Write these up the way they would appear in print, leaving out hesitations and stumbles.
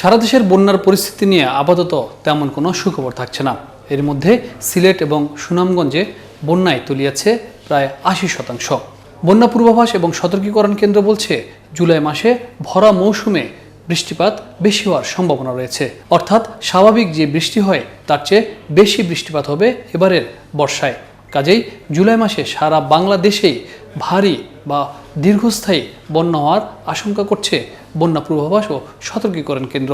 সারা দেশের বন্যার পরিস্থিতি নিয়ে আপাতত তেমন কোনো সুখবর থাকছে না। এর মধ্যে সিলেট এবং সুনামগঞ্জে বন্যায় তলিয়েছে প্রায় ৮০%। বন্যা পূর্বাভাস এবং সতর্কীকরণ কেন্দ্র বলছে, জুলাই মাসে ভরা মৌসুমে বৃষ্টিপাত বেশি হওয়ার সম্ভাবনা রয়েছে। অর্থাৎ স্বাভাবিক যে বৃষ্টি হয় তার চেয়ে বেশি বৃষ্টিপাত হবে এবারের বর্ষায়। কাজেই জুলাই মাসে সারা বাংলাদেশেই ভারী বা দীর্ঘস্থায়ী বন্যা হওয়ার আশঙ্কা করছে বন্যা পূর্বাভাস ও সতর্কীকরণ কেন্দ্র।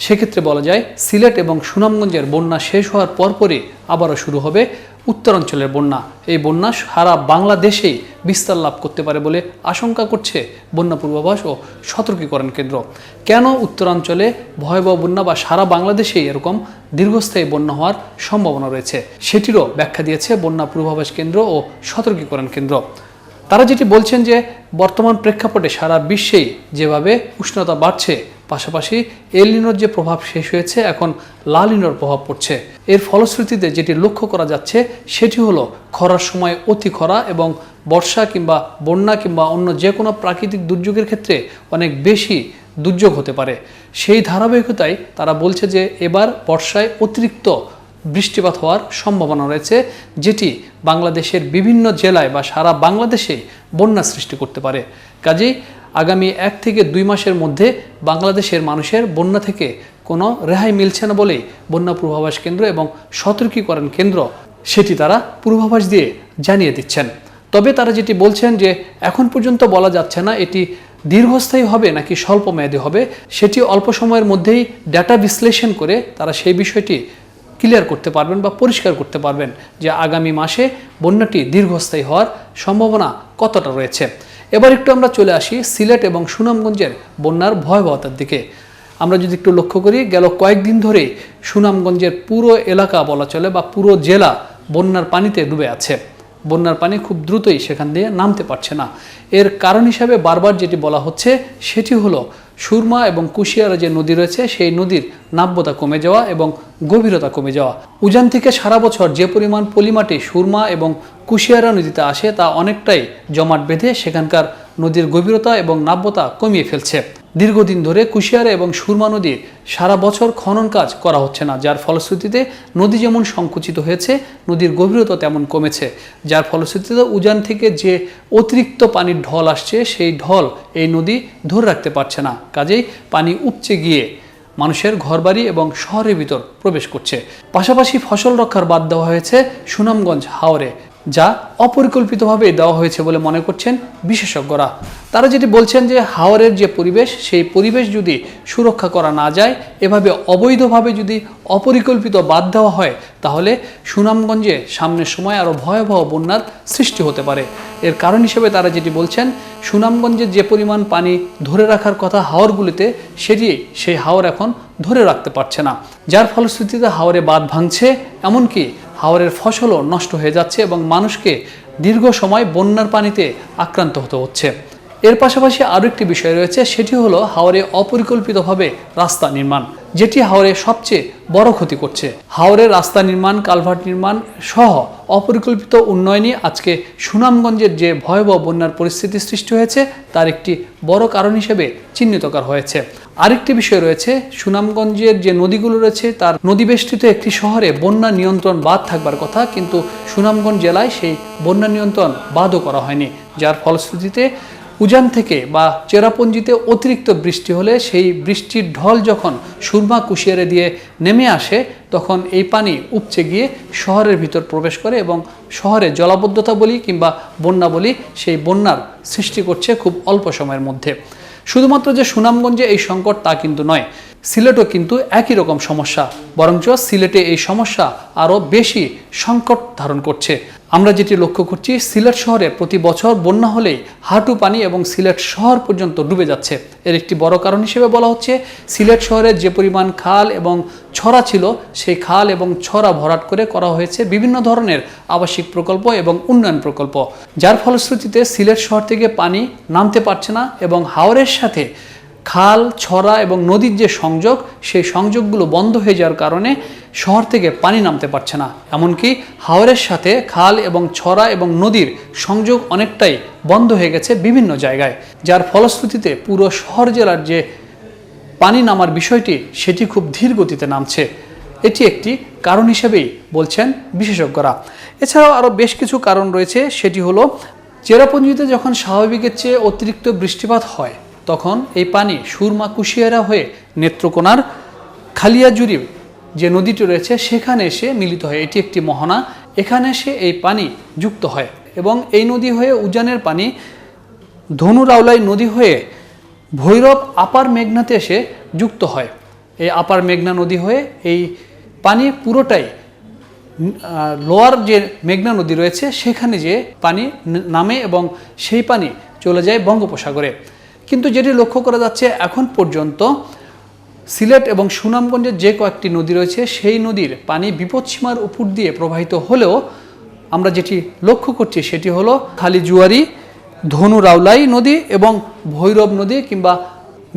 সেক্ষেত্রে বলা যায়, সিলেট এবং সুনামগঞ্জের বন্যা শেষ হওয়ার পরপরই আবারও শুরু হবে উত্তরাঞ্চলের বন্যা। এই বন্যা সারা বাংলাদেশেই বিস্তার লাভ করতে পারে বলে আশঙ্কা করছে বন্যা পূর্বাভাস ও সতর্কীকরণ কেন্দ্র। কেন উত্তরাঞ্চলে ভয়াবহ বন্যা বা সারা বাংলাদেশেই এরকম দীর্ঘস্থায়ী বন্যা হওয়ার সম্ভাবনা রয়েছে, সেটিরও ব্যাখ্যা দিয়েছে বন্যা পূর্বাভাস কেন্দ্র ও সতর্কীকরণ কেন্দ্র। তারা যেটি বলছেন যে, বর্তমান প্রেক্ষাপটে সারা বিশ্বেই যেভাবে উষ্ণতা বাড়ছে, পাশাপাশি এল নিনোর যে প্রভাব শেষ হয়েছে, এখন লা নিনোর প্রভাব পড়ছে। এর ফলশ্রুতিতে যেটি লক্ষ্য করা যাচ্ছে সেটি হলো খরার সময় অতি খরা এবং বর্ষা কিংবা বন্যা কিংবা অন্য যে কোনো প্রাকৃতিক দুর্যোগের ক্ষেত্রে অনেক বেশি দুর্যোগ হতে পারে। সেই ধারাবাহিকতায় তারা বলছে যে এবার বর্ষায় অতিরিক্ত বৃষ্টিপাত হওয়ার সম্ভাবনা রয়েছে, যেটি বাংলাদেশের বিভিন্ন জেলায় বা সারা বাংলাদেশে বন্যা সৃষ্টি করতে পারে। কাজেই আগামী 1 থেকে 2 মাসের মধ্যে বাংলাদেশের মানুষের বন্যা থেকে কোনো রেহাই মিলছে না বলেই বন্যা পূর্বাভাস কেন্দ্র এবং সতর্কীকরণ কেন্দ্র সেটি তারা পূর্বাভাস দিয়ে জানিয়ে দিচ্ছেন। তবে তারা যেটি বলছেন যে এখন পর্যন্ত বলা যাচ্ছে না এটি দীর্ঘস্থায়ী হবে নাকি স্বল্প মেয়াদী হবে, সেটি অল্প সময়ের মধ্যেই ডেটা বিশ্লেষণ করে তারা সেই বিষয়টি ক্লিয়ার করতে পারবেন বা পরিষ্কার করতে পারবেন যে আগামী মাসে বন্যাটি দীর্ঘস্থায়ী হওয়ার সম্ভাবনা কতটা রয়েছে। এবার একটু আমরা চলে আসি সিলেট এবং সুনামগঞ্জের বন্যার ভয়াবহতার দিকে। আমরা যদি একটু লক্ষ্য করি, গেল কয়েকদিন ধরে সুনামগঞ্জের পুরো এলাকা বলা চলে বা পুরো জেলা বন্যার পানিতে ডুবে আছে। বন্যার পানি খুব দ্রুতই সেখান দিয়ে নামতে পারছে না। এর কারণ হিসাবে বারবার যেটি বলা হচ্ছে সেটি হলো সুরমা এবং কুশিয়ারা যে নদী রয়েছে সেই নদীর নাব্যতা কমে যাওয়া এবং গভীরতা কমে যাওয়া। উজান থেকে সারা বছর যে পরিমাণ পলিমাটি সুরমা এবং কুশিয়ারা নদীতে আসে তা অনেকটাই জমাট বেঁধে সেখানকার নদীর গভীরতা এবং নাব্যতা কমিয়ে ফেলছে। দীর্ঘদিন ধরে কুশিয়ারা এবং সুরমা নদীর সারা বছর খনন কাজ করা হচ্ছে না, যার ফলশ্রুতিতে নদী যেমন সংকুচিত হয়েছে, নদীর গভীরতা তেমন কমেছে। যার ফলশ্রুতিতে উজান থেকে যে অতিরিক্ত পানির ঢল আসছে সেই ঢল এই নদী ধরে রাখতে পারছে না। কাজেই পানি উপচে গিয়ে মানুষের ঘরবাড়ি এবং শহরের ভিতর প্রবেশ করছে। পাশাপাশি ফসল রক্ষার বাদ দেওয়া হয়েছে সুনামগঞ্জ হাওরে, যা অপরিকল্পিতভাবে দেওয়া হয়েছে বলে মনে করছেন বিশেষজ্ঞরা। তারা যেটি বলছেন যে হাওরের যে পরিবেশ, সেই পরিবেশ যদি সুরক্ষা করা না যায়, এভাবে অবৈধভাবে যদি অপরিকল্পিত বাদ দেওয়া হয়, তাহলে সুনামগঞ্জে সামনের সময় আরও ভয়াবহ বন্যার সৃষ্টি হতে পারে। এর কারণ হিসেবে তারা যেটি বলছেন, সুনামগঞ্জে যে পরিমাণ পানি ধরে রাখার কথা হাওরগুলিতে, সেটি সেই হাওর এখন ধরে রাখতে পারছে না, যার ফলশ্রুতিতে হাওরে বাঁধ ভাঙছে, এমনকি হাওরের ফসলও নষ্ট হয়ে যাচ্ছে এবং মানুষকে দীর্ঘ সময় বন্যার পানিতে আক্রান্ত হতে হচ্ছে। এর পাশাপাশি আরও একটি বিষয় রয়েছে, সেটি হলো হাওরে অপরিকল্পিতভাবে রাস্তা নির্মাণ, যেটি হাওরে সবচেয়ে বড় ক্ষতি করছে। হাওরে রাস্তা নির্মাণ, কালভার্ট নির্মাণ সহ অপরিকল্পিত উন্নয়নই আজকে সুনামগঞ্জের যে ভয়াবহ বন্যার পরিস্থিতি সৃষ্টি হয়েছে তার একটি বড় কারণ হিসেবে চিহ্নিত করা হয়েছে। আরেকটি বিষয় রয়েছে, সুনামগঞ্জের যে নদীগুলো রয়েছে তার নদীবেষ্টিত একটি শহরে বন্যা নিয়ন্ত্রণ বাঁধ থাকবার কথা, কিন্তু সুনামগঞ্জ জেলায় সেই বন্যা নিয়ন্ত্রণ বাঁধও করা হয়নি। যার ফলশ্রুতিতে উজান থেকে বা চেরাপুঞ্জিতে অতিরিক্ত বৃষ্টি হলে সেই বৃষ্টির ঢল যখন সুরমা কুশিয়ারে দিয়ে নেমে আসে, তখন এই পানি উপচে গিয়ে শহরের ভিতর প্রবেশ করে এবং শহরে জলাবদ্ধতা বলি কিংবা বন্যা বলি, সেই বন্যার সৃষ্টি করছে খুব অল্প সময়ের মধ্যে। শুধুমাত্র যে সুনামগঞ্জে এই সংকট তা কিন্তু নয়, সিলেটও কিন্তু একই রকম সমস্যা, বরঞ্চ সিলেটে এই সমস্যা আরও বেশি সংকট ধারণ করছে। আমরা যেটি লক্ষ্য করছি, সিলেট শহরে প্রতি বছর বন্যা হলেই হাঁটু পানি এবং সিলেট শহর পর্যন্ত ডুবে যাচ্ছে। এর একটি বড় কারণ হিসেবে বলা হচ্ছে, সিলেট শহরের যে পরিমাণ খাল এবং ছড়া ছিল, সেই খাল এবং ছড়া ভরাট করে করা হয়েছে বিভিন্ন ধরনের আবাসিক প্রকল্প এবং উন্নয়ন প্রকল্প, যার ফলশ্রুতিতে সিলেট শহর থেকে পানি নামতে পারছে না এবং হাওরের সাথে খাল, ছড়া এবং নদীর যে সংযোগ, সেই সংযোগগুলো বন্ধ হয়ে যাওয়ার কারণে শহর থেকে পানি নামতে পারছে না। এমনকি হাওরের সাথে খাল এবং ছড়া এবং নদীর সংযোগ অনেকটাই বন্ধ হয়ে গেছে বিভিন্ন জায়গায়, যার ফলশ্রুতিতে পুরো শহর জেলার যে পানি নামার বিষয়টি সেটি খুব ধীর গতিতে নামছে। এটি একটি কারণ হিসেবেই বলছেন বিশেষজ্ঞরা। এছাড়াও আরও বেশ কিছু কারণ রয়েছে। সেটি হলো চেরাপুঞ্জিতে যখন স্বাভাবিকের চেয়ে অতিরিক্ত বৃষ্টিপাত হয় তখন এই পানি সুরমা কুশিয়ারা হয়ে নেত্রকোনার খালিয়াজুরি যে নদীটি রয়েছে সেখানে এসে মিলিত হয়। এটি একটি মোহনা, এখানে এসে এই পানি যুক্ত হয় এবং এই নদী হয়ে উজানের পানি ধনুরাউলাই নদী হয়ে ভৈরব আপার মেঘনাতে এসে যুক্ত হয়। এই আপার মেঘনা নদী হয়ে এই পানি পুরোটাই লোয়ার যে মেঘনা নদী রয়েছে সেখানে যে পানি নামে এবং সেই পানি চলে যায় বঙ্গোপসাগরে। কিন্তু যেটি লক্ষ্য করা যাচ্ছে এখন পর্যন্ত সিলেট এবং সুনামগঞ্জের যে কয়েকটি নদী রয়েছে সেই নদীর পানি বিপদসীমার উপর দিয়ে প্রবাহিত হলেও আমরা যেটি লক্ষ্য করছি সেটি হলো খালিজুয়ারি, ধনুরাউলাই নদী এবং ভৈরব নদী কিংবা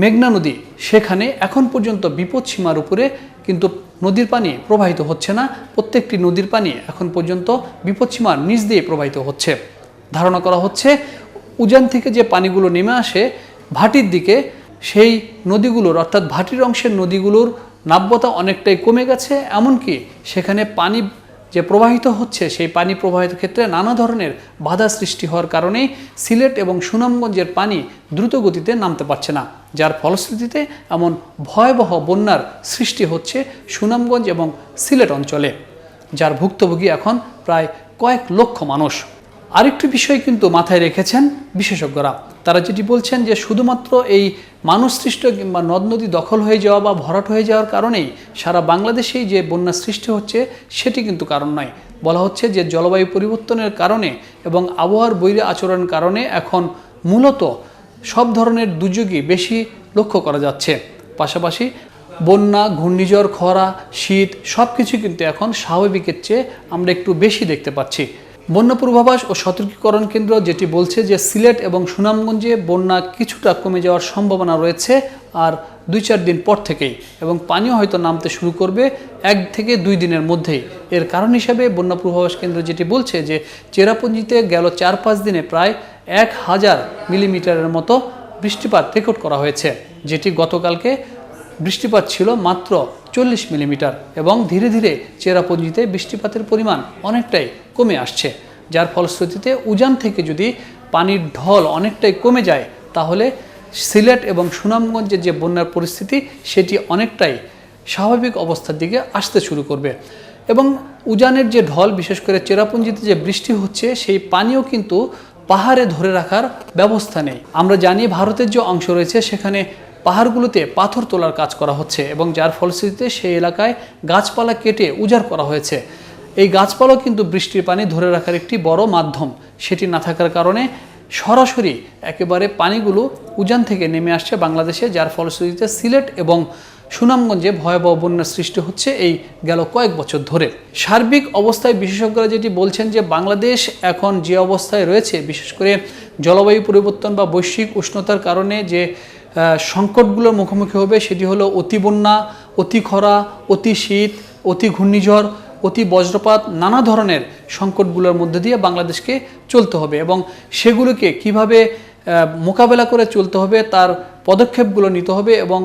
মেঘনা নদী, সেখানে এখন পর্যন্ত বিপদসীমার উপরে কিন্তু নদীর পানি প্রবাহিত হচ্ছে না। প্রত্যেকটি নদীর পানি এখন পর্যন্ত বিপদসীমার নিচ দিয়ে প্রবাহিত হচ্ছে। ধারণা করা হচ্ছে উজান থেকে যে পানিগুলো নেমে আসে ভাটির দিকে, সেই নদীগুলোর অর্থাৎ ভাটির অংশের নদীগুলোর নাব্যতা অনেকটাই কমে গেছে। এমনকি সেখানে পানি যে প্রবাহিত হচ্ছে সেই পানি প্রবাহিত ক্ষেত্রে নানা ধরনের বাধা সৃষ্টি হওয়ার কারণেই সিলেট এবং সুনামগঞ্জের পানি দ্রুত গতিতে নামতে পারছে না, যার ফলশ্রুতিতে এমন ভয়াবহ বন্যার সৃষ্টি হচ্ছে সুনামগঞ্জ এবং সিলেট অঞ্চলে, যার ভুক্তভোগী এখন প্রায় কয়েক লক্ষ মানুষ। আরেকটি বিষয় কিন্তু মাথায় রেখেছেন বিশেষজ্ঞরা। তারা যেটি বলছেন যে শুধুমাত্র এই মানুষ সৃষ্ট কিংবা নদ নদী দখল হয়ে যাওয়া বা ভরাট হয়ে যাওয়ার কারণেই সারা বাংলাদেশেই যে বন্যা সৃষ্টি হচ্ছে সেটি কিন্তু কারণ নয়। বলা হচ্ছে যে জলবায়ু পরিবর্তনের কারণে এবং আবহাওয়ার বৈরী আচরণের কারণে এখন মূলত সব ধরনের দুর্যোগই বেশি লক্ষ্য করা যাচ্ছে। পাশাপাশি বন্যা, ঘূর্ণিঝড়, খরা, শীত সব কিছু কিন্তু এখন স্বাভাবিকের চেয়ে আমরা একটু বেশি দেখতে পাচ্ছি। বন্যা পূর্বাভাস ও সতর্কীকরণ কেন্দ্র যেটি বলছে যে সিলেট এবং সুনামগঞ্জে বন্যা কিছুটা কমে যাওয়ার সম্ভাবনা রয়েছে আর 2-4 দিন পর থেকেই, এবং পানিও হয়তো নামতে শুরু করবে 1 থেকে 2 দিনের মধ্যেই। এর কারণ হিসাবে বন্যা পূর্বাভাস কেন্দ্র যেটি বলছে যে চেরাপুঞ্জিতে গেল 4-5 দিনে প্রায় 1000 মিলিমিটারের মতো বৃষ্টিপাত রেকর্ড করা হয়েছে, যেটি গতকালকে বৃষ্টিপাত ছিল মাত্র 40 মিলিমিটার এবং ধীরে ধীরে চেরাপুঞ্জিতে বৃষ্টিপাতের পরিমাণ অনেকটাই কমে আসছে, যার ফলশ্রুতিতে উজান থেকে যদি পানির ঢল অনেকটাই কমে যায় তাহলে সিলেট এবং সুনামগঞ্জের যে বন্যার পরিস্থিতি সেটি অনেকটাই স্বাভাবিক অবস্থার দিকে আসতে শুরু করবে। এবং উজানের যে ঢল, বিশেষ করে চেরাপুঞ্জিতে যে বৃষ্টি হচ্ছে সেই পানিও কিন্তু পাহাড়ে ধরে রাখার ব্যবস্থা নেই। আমরা জানি ভারতের যে অংশ রয়েছে সেখানে পাহাড়গুলোতে পাথর তোলার কাজ করা হচ্ছে এবং যার ফলশ্রুতিতে সেই এলাকায় গাছপালা কেটে উজাড় করা হয়েছে। এই গাছপালাও কিন্তু বৃষ্টির পানি ধরে রাখার একটি বড় মাধ্যম, সেটি না থাকার কারণে সরাসরি একেবারে পানিগুলো উজান থেকে নেমে আসছে বাংলাদেশে, যার ফলশ্রুতিতে সিলেট এবং সুনামগঞ্জে ভয়াবহ বন্যার সৃষ্টি হচ্ছে এই গেল কয়েক বছর ধরে। সার্বিক অবস্থায় বিশেষজ্ঞরা যেটি বলছেন যে বাংলাদেশ এখন যে অবস্থায় রয়েছে, বিশেষ করে জলবায়ু পরিবর্তন বা বৈশ্বিক উষ্ণতার কারণে যে সংকটগুলোর মুখোমুখি হবে সেটি হলো অতি বন্যা, অতি খরা, অতি শীত, অতি ঘূর্ণিঝড়, অতি বজ্রপাত, নানা ধরনের সংকটগুলোর মধ্যে দিয়ে বাংলাদেশকে চলতে হবে এবং সেগুলোকে কিভাবে মোকাবেলা করে চলতে হবে তার পদক্ষেপগুলো নিতে হবে এবং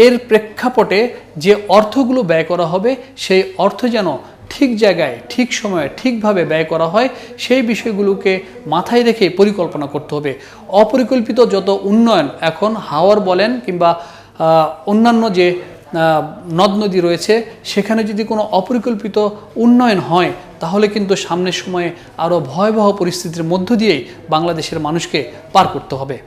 এর প্রেক্ষাপটে যে অর্থগুলো ব্যয় করা হবে সেই অর্থ যেন ঠিক জায়গায়, ঠিক সময়ে, ঠিকভাবে ব্যয় করা হয়, সেই বিষয়গুলোকে মাথায় রেখে পরিকল্পনা করতে হবে। অপরিকল্পিত যত উন্নয়ন এখন হাওর বলেন কিংবা অন্যান্য যে নদ নদী রয়েছে সেখানে যদি কোনো অপরিকল্পিত উন্নয়ন হয় তাহলে কিন্তু সামনের সময়ে আরও ভয়াবহ পরিস্থিতির মধ্য দিয়েই বাংলাদেশের মানুষকে পার করতে হবে।